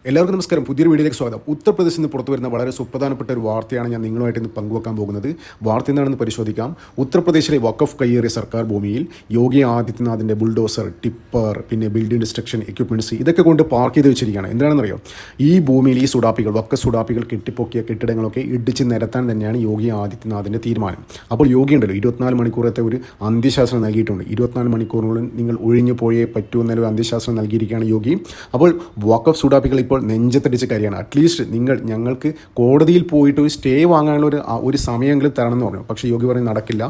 എല്ലാവർക്കും നമസ്കാരം. പുതിയൊരു വീഡിയോയിലേക്ക് സ്വാഗതം. ഉത്തർപ്രദേശിൽ നിന്ന് പുറത്തു വരുന്ന വളരെ സുപ്രധാനപ്പെട്ട ഒരു വാർത്തയാണ് ഞാൻ നിങ്ങളുമായിട്ട് ഇന്ന് പങ്കുവെക്കാൻ പോകുന്നത്. വാർത്ത എന്താണെന്ന് പരിശോധിക്കാം. ഉത്തർപ്രദേശിലെ വഖഫ് കയ്യേറിയ സർക്കാർ ഭൂമിയിൽ യോഗി ആദിത്യനാഥിൻ്റെ ബുൾഡോസർ, ടിപ്പർ, പിന്നെ ബിൽഡിംഗ് ഡിസ്ട്രക്ഷൻ എക്യുപ്മെൻറ്റ്സ് ഇതൊക്കെ കൊണ്ട് പാർക്ക് ചെയ്ത് വെച്ചിരിക്കുകയാണ്. എന്താണെന്നറിയോ, ഈ ഭൂമിയിൽ ഈ വഖഫ് സുഡാപ്പികൾ കെട്ടിപ്പൊക്കിയ കെട്ടിടങ്ങളൊക്കെ ഇടിച്ച് നിരത്താൻ തന്നെയാണ് യോഗി ആദിത്യനാഥിൻ്റെ തീരുമാനം. അപ്പോൾ യോഗി ഉണ്ടല്ലോ 24 മണിക്കൂറത്തെ ഒരു അന്ത്യശാസനം നൽകിയിട്ടുണ്ട്. 24 മണിക്കൂറിനുള്ളിൽ നിങ്ങൾ ഒഴിഞ്ഞു പോയേ പറ്റൂ എന്നൊരു അന്ത്യശാസനം നൽകിയിരിക്കുകയാണ് യോഗി. അപ്പോൾ വഖഫ് സുഡാപ്പികൾ ഇപ്പോൾ നെഞ്ചത്തടിച്ച് കാര്യമാണ്. അറ്റ്ലീസ്റ്റ് ഞങ്ങൾക്ക് കോടതിയിൽ പോയിട്ട് ഒരു സ്റ്റേ വാങ്ങാനുള്ള ഒരു സമയമെങ്കിലും തരണം എന്ന് പറഞ്ഞു. പക്ഷേ യോഗി പറഞ്ഞ് നടക്കില്ല,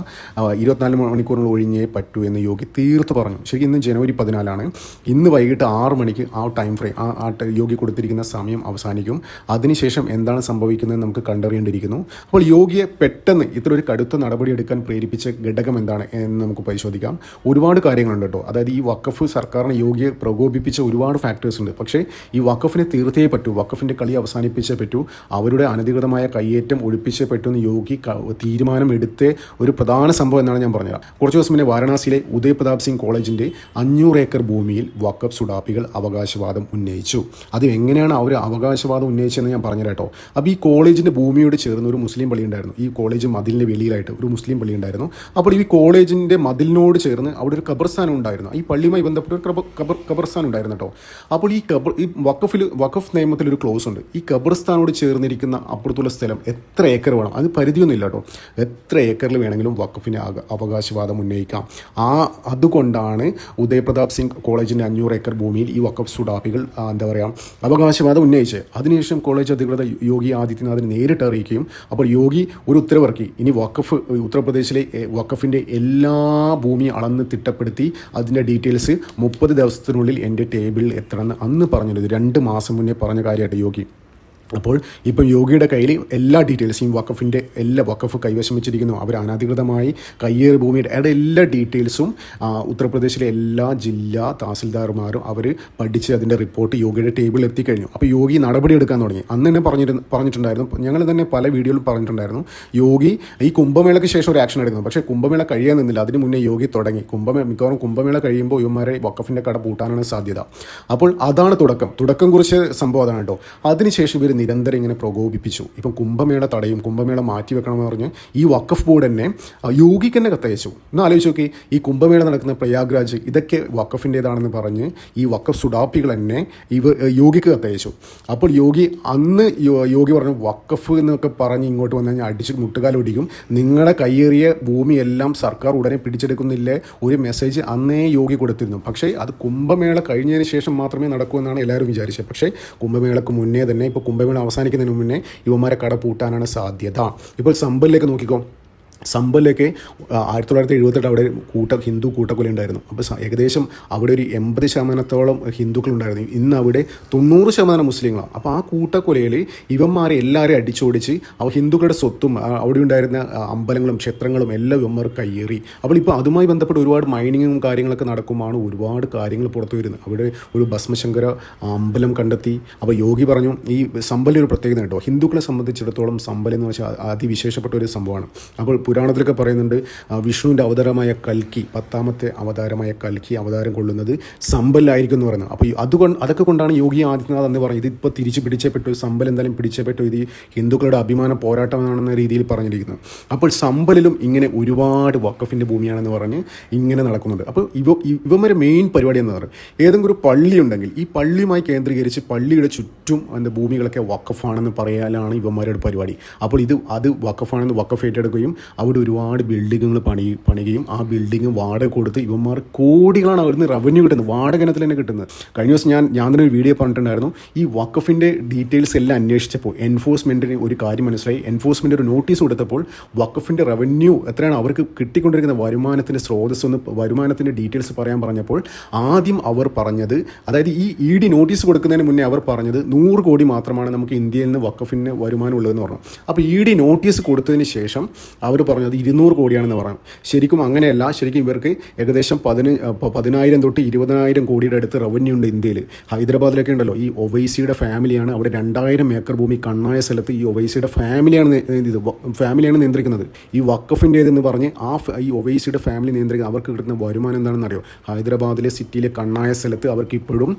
24 മണിക്കൂറിനുള്ളിൽ ഒഴിഞ്ഞേ പറ്റൂ എന്ന് യോഗി തീർത്ത് പറഞ്ഞു. ശരിക്കും ഇന്ന് ജനുവരി 14 ഇന്ന് വൈകിട്ട് 6 മണിക്ക് ആ ടൈം ഫ്രെയിം യോഗി കൊടുത്തിരിക്കുന്ന സമയം അവസാനിക്കും. അതിനുശേഷം എന്താണ് സംഭവിക്കുന്നത് നമുക്ക് കണ്ടറിയേണ്ടിയിരിക്കുന്നു. അപ്പോൾ യോഗിയെ പെട്ടെന്ന് ഇത്ര ഒരു കടുത്ത നടപടി എടുക്കാൻ പ്രേരിപ്പിച്ച ഘടകം എന്താണ് എന്ന് നമുക്ക് പരിശോധിക്കാം. ഒരുപാട് കാര്യങ്ങളുണ്ട് കേട്ടോ. അതായത് ഈ വഖഫ് സർക്കാരിനെ യോഗിയെ പ്രകോപിപ്പിച്ച ഒരുപാട് ഫാക്ടേഴ്സ് ഉണ്ട്. പക്ഷേ ഈ വഖഫിനെ തീർത്തേ പറ്റൂ, വഖഫിൻ്റെ കളി അവസാനിപ്പിച്ചേ പറ്റൂ, അവരുടെ അനധികൃതമായ കയ്യേറ്റം ഒഴിപ്പിച്ചേ പറ്റൂ എന്ന് യോഗി തീരുമാനം എടുത്ത ഒരു പ്രധാന സംഭവം എന്നാണ് ഞാൻ പറഞ്ഞത്. കുറച്ച് ദിവസം മുന്നേ വാരണാസിയിലെ ഉദയ് പ്രതാപ് സിംഗ് കോളേജിൻ്റെ 500 ഏക്കർ ഭൂമിയിൽ വഖഫ് സുഡാപ്പികൾ അവകാശവാദം ഉന്നയിച്ചു. അത് എങ്ങനെയാണ് അവർ അവകാശവാദം ഉന്നയിച്ചതെന്ന് ഞാൻ പറഞ്ഞു കേട്ടോ. അപ്പോൾ ഈ കോളേജിൻ്റെ ഭൂമിയോട് ചേർന്ന് ഒരു മുസ്ലിം പള്ളി ഉണ്ടായിരുന്നു. ഈ കോളേജ് മതിലിൻ്റെ വെളിയിലായിട്ട് ഒരു മുസ്ലിം പള്ളി ഉണ്ടായിരുന്നു. അപ്പോൾ ഈ കോളേജിൻ്റെ മതിലിനോട് ചേർന്ന് അവിടെ ഒരു ഖബർസ്ഥാനം ഉണ്ടായിരുന്നു. ഈ പള്ളിയുമായി ബന്ധപ്പെട്ട ഒരു ഖബർസ്ഥാനം ഉണ്ടായിരുന്നു കേട്ടോ. അപ്പോൾ ഈ വഖഫ് നിയമത്തിൽ ഒരു ക്ലോസ് ഉണ്ട്. ഈ ഖബർസ്ഥാനോട് ചേർന്നിരിക്കുന്ന അപ്പുറത്തുള്ള സ്ഥലം എത്ര ഏക്കർ വേണം, അത് പരിധിയൊന്നുമില്ല കേട്ടോ. എത്ര ഏക്കറിൽ വേണമെങ്കിലും വഖഫിന് അവകാശവാദം ഉന്നയിക്കാം. അതുകൊണ്ടാണ് ഉദയ് പ്രതാപ് സിംഗ് കോളേജിൻ്റെ 500 ഏക്കർ ഭൂമിയിൽ ഈ വഖഫ് സുഡാപ്പികൾ അവകാശവാദം ഉന്നയിച്ചത്. അതിനുശേഷം കോളേജ് അധികൃതർ യോഗി ആദിത്യനാഥിനെ നേരിട്ട് അറിയിക്കുകയും അപ്പോൾ യോഗി ഒരു ഉത്തരവിറക്കി. ഇനി ഉത്തർപ്രദേശിലെ വഖഫിൻ്റെ എല്ലാ ഭൂമിയും അളന്ന് തിട്ടപ്പെടുത്തി അതിൻ്റെ ഡീറ്റെയിൽസ് 30 ദിവസത്തിനുള്ളിൽ എൻ്റെ ടേബിളിൽ എത്തണമെന്ന് അന്ന് പറഞ്ഞത് 2 മാസം മുന്നേ പറഞ്ഞ കാര്യമായിട്ട് യോഗി. അപ്പോൾ ഇപ്പം യോഗിയുടെ കയ്യിൽ എല്ലാ ഡീറ്റെയിൽസും വഖഫിൻ്റെ വഖഫ് കൈവശം വെച്ചിരിക്കുന്നു. അവർ അനധികൃതമായി കയ്യേറി ഭൂമിയുടെ എല്ലാ ഡീറ്റെയിൽസും ഉത്തർപ്രദേശിലെ എല്ലാ ജില്ലാ തഹസിൽദാർമാരും അവർ പഠിച്ച് അതിൻ്റെ റിപ്പോർട്ട് യോഗിയുടെ ടേബിളിൽ എത്തിക്കഴിഞ്ഞു. അപ്പോൾ യോഗി നടപടി എടുക്കാൻ തുടങ്ങി. അന്ന് തന്നെ പറഞ്ഞിട്ടുണ്ടായിരുന്നു, ഞങ്ങൾ തന്നെ പല വീഡിയോയിലും പറഞ്ഞിട്ടുണ്ടായിരുന്നു, യോഗി ഈ കുംഭമേളയ്ക്ക് ശേഷം ഒരു ആക്ഷൻ എടുക്കുന്നു. പക്ഷേ കുംഭമേള കഴിയാൻ നിന്നില്ല. അതിന് മുന്നേ യോഗി തുടങ്ങി. മിക്കവാറും കുംഭമേള കഴിയുമ്പോൾ യുവമാരെ വഖഫിൻ്റെ കട പൂട്ടാനാണ് സാധ്യത. അപ്പോൾ അതാണ് തുടക്കം കുറിച്ച സംഭവം അതാണ് കേട്ടോ. അതിനുശേഷം ഇവർ നിരന്തരം ഇങ്ങനെ പ്രകോപിപ്പിച്ചു. ഇപ്പം കുംഭമേള തടയും, കുംഭമേള മാറ്റിവെക്കണമെന്ന് പറഞ്ഞ് ഈ വഖഫ് ബോർഡ് തന്നെ യോഗിക്ക് തന്നെ കത്തയച്ചു. ഒന്ന് ആലോചിച്ച് നോക്കി, ഈ കുംഭമേള നടക്കുന്ന പ്രയാഗ്രാജ് ഇതൊക്കെ വഖഫിൻ്റേതാണെന്ന് പറഞ്ഞ് ഈ വഖഫ് സുഡാപ്പികൾ തന്നെ യോഗിക്ക് കത്തയച്ചു. അപ്പോൾ യോഗി പറഞ്ഞു, വഖഫ് എന്നൊക്കെ പറഞ്ഞ് ഇങ്ങോട്ട് വന്നു കഴിഞ്ഞാൽ അടിച്ച് മുട്ടുകാലൊടിക്കും, നിങ്ങളുടെ കയ്യേറിയ ഭൂമിയെല്ലാം സർക്കാർ ഉടനെ പിടിച്ചെടുക്കുന്നില്ലേ ഒരു മെസ്സേജ് അന്നേ യോഗി കൊടുത്തിരുന്നു. പക്ഷേ അത് കുംഭമേള കഴിഞ്ഞതിന് ശേഷം മാത്രമേ നടക്കൂ എന്നാണ് എല്ലാവരും വിചാരിച്ചത്. പക്ഷേ കുംഭമേളക്ക് മുന്നേ തന്നെ ഇപ്പോൾ കുംഭമേള അവസാനിക്കുന്നതിന് മുന്നേ യുവമാരെ കട പൂട്ടാനാണ് സാധ്യത. ഇപ്പോൾ സമ്പലിലേക്ക് നോക്കിക്കോ. സമ്പലിലേക്ക് 1978 അവിടെ ഹിന്ദു കൂട്ടക്കൊല ഉണ്ടായിരുന്നു. അപ്പോൾ ഏകദേശം അവിടെ ഒരു 80% ഹിന്ദുക്കളുണ്ടായിരുന്നു. ഇന്ന് അവിടെ 90% മുസ്ലിങ്ങളാണ്. അപ്പോൾ ആ കൂട്ടക്കൊലയിൽ ഇവന്മാരെ എല്ലാവരെയും അടിച്ചോടിച്ച് ഹിന്ദുക്കളുടെ സ്വത്തും അവിടെ ഉണ്ടായിരുന്ന അമ്പലങ്ങളും ക്ഷേത്രങ്ങളും എല്ലാം ഇവന്മാർ കയ്യേറി. അപ്പോൾ ഇപ്പോൾ അതുമായി ബന്ധപ്പെട്ട് ഒരുപാട് മൈനിങ്ങും കാര്യങ്ങളൊക്കെ നടക്കുമ്പോൾ ഒരുപാട് കാര്യങ്ങൾ പുറത്തു വരുന്നത്. അവിടെ ഒരു ഭസ്മശങ്കര അമ്പലം കണ്ടെത്തി. അപ്പോൾ യോഗി പറഞ്ഞു, ഈ സമ്പൽ ഒരു പ്രത്യേകത കേട്ടോ. ഹിന്ദുക്കളെ സംബന്ധിച്ചിടത്തോളം സമ്പൽ എന്ന് വെച്ചാൽ അതിവിശേഷപ്പെട്ട ഒരു സംഭവമാണ്. അപ്പോൾ പുരാണത്തിലൊക്കെ പറയുന്നുണ്ട്, വിഷ്ണുവിൻ്റെ അവതാരമായ കൽക്കി, 10ാമത്തെ അവതാരമായ കൽക്കി അവതാരം കൊള്ളുന്നത് സമ്പലിലായിരിക്കും എന്ന് പറയുന്നത്. അപ്പോൾ അതൊക്കെ കൊണ്ടാണ് യോഗി ആദിത്യനാഥ് എന്ന് പറയുന്നത് ഇതിപ്പോൾ തിരിച്ച് പിടിച്ചേ പറ്റൂ, സമ്പൽ എന്തായാലും പിടിച്ചേ പറ്റൂ, ഇത് ഹിന്ദുക്കളുടെ അഭിമാന പോരാട്ടമാണെന്ന രീതിയിൽ പറഞ്ഞിരിക്കുന്നത്. അപ്പോൾ സമ്പലിലും ഇങ്ങനെ ഒരുപാട് വഖഫിൻ്റെ ഭൂമിയാണെന്ന് പറഞ്ഞ് ഇങ്ങനെ നടക്കുന്നുണ്ട്. അപ്പോൾ ഇവന്മാരെ മെയിൻ പരിപാടി എന്ന് പറയുന്നത്, ഏതെങ്കിലും ഒരു പള്ളി ഉണ്ടെങ്കിൽ ഈ പള്ളിയുമായി കേന്ദ്രീകരിച്ച് പള്ളിയുടെ ചുറ്റും ഭൂമികളൊക്കെ വഖഫാണെന്ന് പറയാനാണ് ഇവന്മാരുടെ പരിപാടി. അപ്പോൾ അത് വഖഫാണെന്ന് വഖഫ് ഏറ്റെടുക്കുകയും അവിടെ ഒരുപാട് ബിൽഡിങ്ങുകൾ പണിയുകയും ആ ബിൽഡിങ് വാടക കൊടുത്ത് ഇവന്മാർ കോടികളാണ് അവിടുന്ന് റവന്യൂ കിട്ടുന്നത്, വാടക ഇനത്തിൽ തന്നെ കിട്ടുന്നത്. കഴിഞ്ഞ ദിവസം ഞാൻ തന്നെ ഒരു വീഡിയോ പറഞ്ഞിട്ടുണ്ടായിരുന്നു. ഈ വഖഫിൻ്റെ ഡീറ്റെയിൽസ് എല്ലാം അന്വേഷിച്ചപ്പോൾ എൻഫോഴ്സ്മെൻറ്റിന് ഒരു കാര്യം മനസ്സിലായി. എൻഫോഴ്സ്മെൻറ്റ് ഒരു നോട്ടീസ് കൊടുത്തപ്പോൾ വഖഫിൻ്റെ റവന്യൂ എത്രയാണ് അവർക്ക് കിട്ടിക്കൊണ്ടിരിക്കുന്ന വരുമാനത്തിൻ്റെ സ്രോതസ്സൊന്ന് വരുമാനത്തിൻ്റെ ഡീറ്റെയിൽസ് പറയാൻ പറഞ്ഞപ്പോൾ ആദ്യം അവർ പറഞ്ഞത്, അതായത് ഈ ED നോട്ടീസ് കൊടുക്കുന്നതിന് മുന്നേ അവർ പറഞ്ഞത് 100 കോടി മാത്രമാണ് നമുക്ക് ഇന്ത്യയിൽ നിന്ന് വഖഫിന് വരുമാനം ഉള്ളതെന്ന് പറഞ്ഞു. അപ്പോൾ ED നോട്ടീസ് കൊടുത്തതിന് ശേഷം അവർ എന്നോട് പറഞ്ഞു അത് 200 കോടിയാണെന്ന് പറഞ്ഞു. ശരിക്കും അങ്ങനെയല്ല. ശരിക്കും ഇവർക്ക് ഏകദേശം 10,000 തൊട്ട് 20,000 കോടിയുടെ അടുത്ത് റവന്യൂ ഉണ്ട് ഇന്ത്യയിൽ. ഹൈദരാബാദിലൊക്കെ ഉണ്ടല്ലോ, ഈ ഒവൈസിയുടെ ഫാമിലിയാണ് അവിടെ 2000 ഏക്കർ ഭൂമി കണ്ണായ സ്ഥലത്ത് ഈ ഒവൈസിയുടെ ഫാമിലിയാണ് നിയന്ത്രിക്കുന്നത്. ഈ വഖഫിൻ്റേതെന്ന് പറഞ്ഞ് ഈ ഒവൈസിയുടെ ഫാമിലി നിയന്ത്രിക്കുന്നത്. അവർക്ക് കിട്ടുന്ന വരുമാനം എന്താണെന്ന് അറിയോ? ഹൈദരാബാദിലെ സിറ്റിയിലെ കണ്ണായ സ്ഥലത്ത് അവർക്ക് ഇപ്പോഴും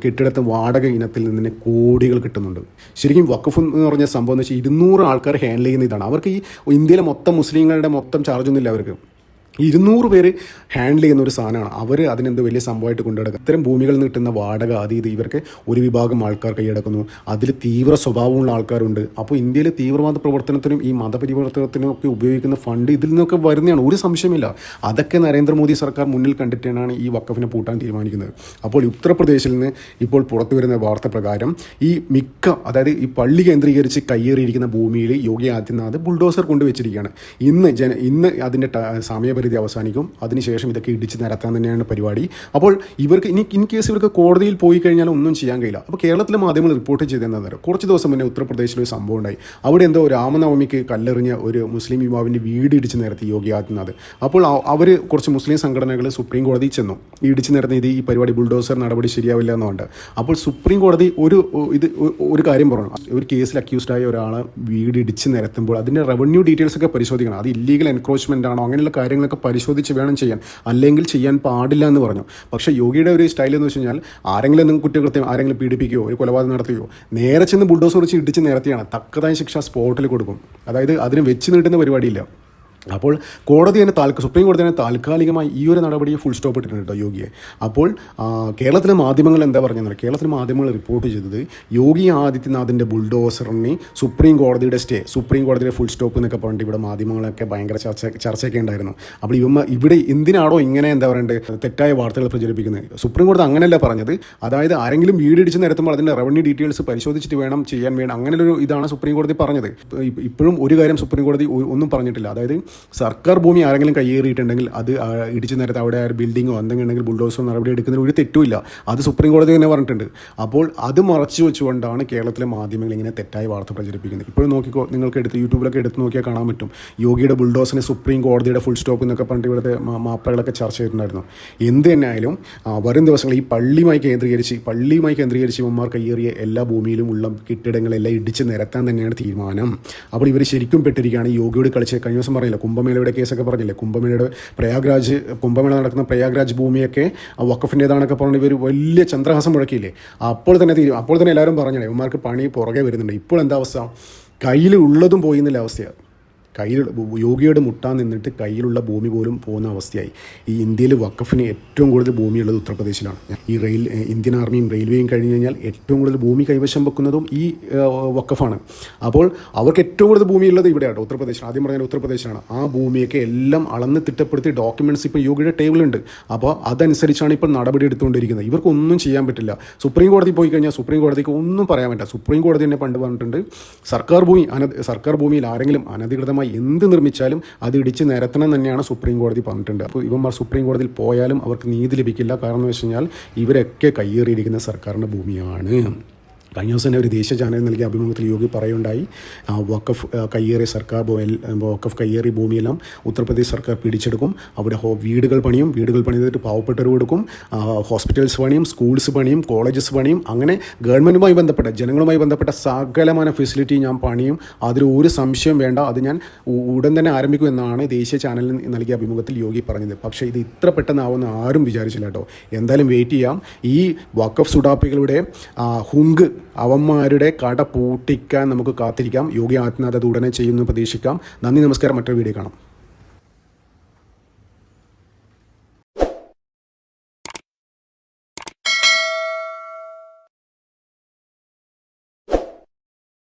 കെട്ടിടത്തെ വാടക ഇനത്തിൽ നിന്ന് തന്നെ കോടികൾ കിട്ടുന്നുണ്ട്. ശരിക്കും വഖഫ് എന്ന് പറഞ്ഞ സംഭവം എന്ന് വെച്ചാൽ 200 ആൾക്കാർ ഹാൻഡിൽ ചെയ്യുന്ന ഇതാണ്. അവർക്ക് ഈ ഇന്ത്യയിലെ മൊത്തം മുസ്ലിങ്ങളുടെ മൊത്തം ചാർജൊന്നുമില്ല. അവർക്ക് 200 പേര് ഹാൻഡിൽ ചെയ്യുന്ന ഒരു സാധനമാണ്. അവർ അതിനെന്ത് വലിയ സംഭവമായിട്ട് കൊണ്ടുനടക്കുക. ഇത്തരം ഭൂമികളിൽ നിന്ന് കിട്ടുന്ന വാടക ഇത് ഇവർക്ക് ഒരു വിഭാഗം ആൾക്കാർ കൈയടക്കുന്നു. അതിൽ തീവ്ര സ്വഭാവമുള്ള ആൾക്കാരുണ്ട്. അപ്പോൾ ഇന്ത്യയിൽ തീവ്രവാദ പ്രവർത്തനത്തിനും ഈ മതപരിവർത്തനത്തിനും ഒക്കെ ഉപയോഗിക്കുന്ന ഫണ്ട് ഇതിൽ നിന്നൊക്കെ വരുന്നതാണ്, ഒരു സംശയമില്ല. അതൊക്കെ നരേന്ദ്രമോദി സർക്കാർ മുന്നിൽ കണ്ടിട്ടാണ് ഈ വഖഫിനെ പൂട്ടാൻ തീരുമാനിക്കുന്നത്. അപ്പോൾ ഉത്തർപ്രദേശിൽ നിന്ന് ഇപ്പോൾ പുറത്തു വരുന്ന വാർത്ത പ്രകാരം അതായത് ഈ പള്ളി കേന്ദ്രീകരിച്ച് കയ്യേറിയിരിക്കുന്ന ഭൂമിയിൽ യോഗി ആദിത്യനാഥ് ബുൾഡോസർ കൊണ്ടുവച്ചിരിക്കുകയാണ്. ഇന്ന് അതിൻ്റെ സമയപരിധി അവസാനിക്കും. അതിനുശേഷം ഇതൊക്കെ ഇടിച്ച് നിരത്താൻ തന്നെയാണ് പരിപാടി. അപ്പോൾ ഇവർക്ക് ഇൻ കേസ് ഇവർക്ക് കോടതിയിൽ പോയി കഴിഞ്ഞാൽ ഒന്നും ചെയ്യാൻ കഴിയില്ല. അപ്പോൾ കേരളത്തിലെ മാധ്യമങ്ങൾ റിപ്പോർട്ട് ചെയ്തതെന്താ? കുറച്ച് ദിവസം മുന്നേ ഉത്തർപ്രദേശിൽ ഒരു സംഭവം ഉണ്ടായി. അവിടെ എന്തോ രാമനവമിക്ക് കല്ലെറിഞ്ഞ ഒരു മുസ്ലിം യുവാവിൻ്റെ വീട് ഇടിച്ച് നിരത്തി യോഗി ആദിത്യനാഥ്. അപ്പോൾ അവർ കുറച്ച് മുസ്ലിം സംഘടനകൾ സുപ്രീം കോടതിയിൽ ചെന്നു. ഈ ഇടിച്ച് നിരത്തുന്ന ഈ പരിപാടി ബുൾഡോസർ നടപടി ശരിയാവില്ല എന്നുണ്ട്. അപ്പോൾ സുപ്രീം കോടതി ഒരു കാര്യം പറഞ്ഞു. ഒരു കേസിൽ അക്യൂസ്ഡായ ഒരാളെ വീട് ഇടിച്ച് നിരത്തുമ്പോൾ അതിൻ്റെ റവന്യൂ ഡീറ്റെയിൽസ് ഒക്കെ പരിശോധിക്കണം. അത് ഇല്ലീഗൽ എൻക്രോച്ച്മെൻ്റ് ആണോ അങ്ങനെയുള്ള കാര്യങ്ങളൊക്കെ പരിശോധിച്ച് വേണം ചെയ്യാൻ, അല്ലെങ്കിൽ ചെയ്യാൻ പാടില്ല എന്ന് പറഞ്ഞു. പക്ഷേ യോഗിയുടെ ഒരു സ്റ്റൈൽ എന്ന് വെച്ച് കഴിഞ്ഞാൽ ആരെങ്കിലും കുറ്റകൃത്യം ആരെങ്കിലും പീഡിപ്പിക്കുകയോ ഒരു കൊലപാതകം നടത്തുകയോ നേരെ ചെന്ന് ബുൾഡോസർ വെച്ച് ഇടിച്ച് നിരത്തിയാണ് തക്കതായ ശിക്ഷ സ്പോട്ടിൽ കൊടുക്കും. അതായത് അതിന് വെച്ച് നീട്ടുന്ന പരിപാടിയില്ല. അപ്പോൾ സുപ്രീം കോടതി തന്നെ താൽക്കാലികമായി ഈ ഒരു നടപടിയെ ഫുൾ സ്റ്റോപ്പ് ഇട്ടിട്ടുണ്ട് കേട്ടോ യോഗിയെ. അപ്പോൾ കേരളത്തിലെ മാധ്യമങ്ങൾ എന്താ പറഞ്ഞത്? കേരളത്തിലെ മാധ്യമങ്ങൾ റിപ്പോർട്ട് ചെയ്തത് യോഗി ആദിത്യനാഥിൻ്റെ ബുൾഡോസറിന് സുപ്രീം കോടതിയുടെ ഫുൾ സ്റ്റോപ്പ് എന്നൊക്കെ പറഞ്ഞിട്ട് ഇവിടെ മാധ്യമങ്ങളൊക്കെ ഭയങ്കര ചർച്ചയൊക്കെ ഉണ്ടായിരുന്നു. അപ്പോൾ ഇവിടെ എന്തിനാണോ ഇങ്ങനെ എന്താ പറയേണ്ടത് തെറ്റായ വാർത്തകൾ പ്രചരിപ്പിക്കുന്നത്? സുപ്രീം കോടതി അങ്ങനെയല്ല പറഞ്ഞത്. അതായത് ആരെങ്കിലും വീടിടിച്ച് നിരത്തുമ്പോൾ അതിൻ്റെ റവന്യൂ ഡീറ്റെയിൽസ് പരിശോധിച്ചിട്ട് ചെയ്യാൻ വേണം. അങ്ങനെയൊരു ഇതാണ് സുപ്രീം കോടതി പറഞ്ഞത്. ഇപ്പോഴും ഒരു കാര്യം സുപ്രീം കോടതി ഒന്നും പറഞ്ഞിട്ടില്ല. അതായത് സർക്കാർ ഭൂമി ആരെങ്കിലും കയ്യേറിയിട്ടുണ്ടെങ്കിൽ അത് ഇടിച്ചു നേരത്തെ അവിടെ ബിൽഡിങ്ങോ എന്തെങ്കിലും ഉണ്ടെങ്കിൽ ബുൾഡോസറോ നടപടി എടുക്കുന്നതിന് ഒരു തെറ്റുമില്ല. അത് സുപ്രീം കോടതി തന്നെ പറഞ്ഞിട്ടുണ്ട്. അപ്പോൾ അത് മറച്ചു വെച്ചുകൊണ്ടാണ് കേരളത്തിലെ മാധ്യമങ്ങൾ ഇങ്ങനെ തെറ്റായ വാർത്ത പ്രചരിപ്പിക്കുന്നത്. ഇപ്പോഴും നോക്കിക്കോ, നിങ്ങൾക്ക് യൂട്യൂബിലൊക്കെ എടുത്ത് നോക്കിയാൽ കാണാൻ പറ്റും. യോഗിയുടെ ബുൾഡോസറിന് സുപ്രീം കോടതിയുടെ ഫുൾ സ്റ്റോപ്പ് എന്നൊക്കെ പറഞ്ഞിട്ട് ഇവിടുത്തെ മാപ്പകളൊക്കെ ചർച്ച ചെയ്തിട്ടുണ്ടായിരുന്നു. എന്ത് തന്നെ ആയാലും വരും ദിവസങ്ങളിൽ ഈ പള്ളിയുമായി കേന്ദ്രീകരിച്ച് ഇവന്മാർ കയ്യേറിയ എല്ലാ ഭൂമിയിലും ഉള്ള കെട്ടിടങ്ങളെല്ലാം ഇടിച്ച് നിരത്താൻ തന്നെയാണ് തീരുമാനം. അപ്പോൾ ഇവർ ശരിക്കും പെട്ടിരിക്കുകയാണ്. യോഗിയോട് കളിച്ച് കഴിഞ്ഞ ദിവസം പറഞ്ഞില്ല, കുംഭമേളയുടെ കേസൊക്കെ പറഞ്ഞില്ലേ, കുംഭമേള നടക്കുന്ന പ്രയാഗ്രാജ് ഭൂമിയൊക്കെ വഖഫിൻ്റേതാണൊക്കെ പറഞ്ഞ് ഇവർ വലിയ ചന്ദ്രഹാസം മുഴക്കിയില്ലേ. അപ്പോൾ തന്നെ എല്ലാവരും പറഞ്ഞേ ഇവന്മാർക്ക് പണി പുറകെ വരുന്നുണ്ട്. ഇപ്പോൾ എന്താ അവസ്ഥ? കയ്യിൽ ഉള്ളതും പോയി എന്നുള്ള അവസ്ഥയാണ്. യോഗിയുടെ മുട്ടാൻ നിന്നിട്ട് കയ്യിലുള്ള ഭൂമി പോലും പോകുന്ന അവസ്ഥയായി. ഈ ഇന്ത്യയിൽ വഖഫിന് ഏറ്റവും കൂടുതൽ ഭൂമിയുള്ളത് ഉത്തർപ്രദേശിലാണ്. ഈ ഇന്ത്യൻ ആർമിയും റെയിൽവേയും കഴിഞ്ഞ് കഴിഞ്ഞാൽ ഏറ്റവും കൂടുതൽ ഭൂമി കൈവശം വെക്കുന്നതും ഈ വഖഫാണ്. അപ്പോൾ അവർക്ക് ഏറ്റവും കൂടുതൽ ഭൂമിയുള്ളത് ഇവിടെയാണ്, ഉത്തർപ്രദേശിലാണ്. ആദ്യം പറഞ്ഞാൽ ഉത്തർപ്രദേശിലാണ്. ആ ഭൂമിയൊക്കെ എല്ലാം അളന്ന് തിട്ടപ്പെടുത്തി ഡോക്യുമെൻറ്റ്സ് ഇപ്പോൾ യോഗിയുടെ ടേബിളുണ്ട്. അപ്പോൾ അതനുസരിച്ചാണ് ഇപ്പോൾ നടപടി എടുത്തുകൊണ്ടിരിക്കുന്നത്. ഇവർക്കൊന്നും ചെയ്യാൻ പറ്റില്ല. സുപ്രീം കോടതി പോയി കഴിഞ്ഞാൽ സുപ്രീം കോടതിക്ക് ഒന്നും പറയാൻ പറ്റില്ല. സുപ്രീം കോടതി തന്നെ പണ്ട് പറഞ്ഞിട്ടുണ്ട്, സർക്കാർ ഭൂമിയിൽ ആരെങ്കിലും അനധികൃതമായി എന്ത് നിർമ്മിച്ചാലും അത് ഇടിച്ച് നിരത്തണം തന്നെയാണ് സുപ്രീം കോടതി പറഞ്ഞിട്ടുണ്ട്. അപ്പോൾ ഇവന്മാർ സുപ്രീം കോടതിയിൽ പോയാലും അവർക്ക് നീതി ലഭിക്കില്ല. കാരണം എന്ന് വെച്ച് കഴിഞ്ഞാൽ ഇവരൊക്കെ കയ്യേറിയിരിക്കുന്ന സർക്കാരിൻ്റെ ഭൂമിയാണ്. കഴിഞ്ഞ ദിവസം തന്നെ ഒരു ദേശീയ ചാനൽ നൽകിയ അഭിമുഖത്തിൽ യോഗി പറയുണ്ടായി, വഖഫ് കയ്യേറിയ ഭൂമിയെല്ലാം ഉത്തർപ്രദേശ് സർക്കാർ പിടിച്ചെടുക്കും. അവിടെ വീടുകൾ പണിതിട്ട് പാവപ്പെട്ടവർ കൊടുക്കും, ഹോസ്പിറ്റൽസ് പണിയും, സ്കൂൾസ് പണിയും, കോളേജസ് പണിയും, അങ്ങനെ ഗവൺമെൻറ്റുമായി ബന്ധപ്പെട്ട ജനങ്ങളുമായി ബന്ധപ്പെട്ട സകലമായ ഫെസിലിറ്റി ഞാൻ പണിയും. അതിൽ ഒരു സംശയം വേണ്ട, അത് ഞാൻ ഉടൻ തന്നെ ആരംഭിക്കും എന്നാണ് ദേശീയ ചാനലിൽ നൽകിയ അഭിമുഖത്തിൽ യോഗി പറഞ്ഞത്. പക്ഷേ ഇത് ഇത്ര പെട്ടെന്നാവുമെന്ന് ആരും വിചാരിച്ചില്ല കേട്ടോ. എന്തായാലും വെയിറ്റ് ചെയ്യാം. ഈ വഖഫ് സുഡാപ്പികളുടെ അവന്മാരുടെ കട പൂട്ടിക്കാൻ നമുക്ക് കാത്തിരിക്കാം. യോഗി ആദിത്യനാഥ് അത് ഉടനെ ചെയ്യുമെന്ന് പ്രതീക്ഷിക്കാം. നന്ദി, നമസ്കാരം. മറ്റൊരു വീഡിയോ കാണാം.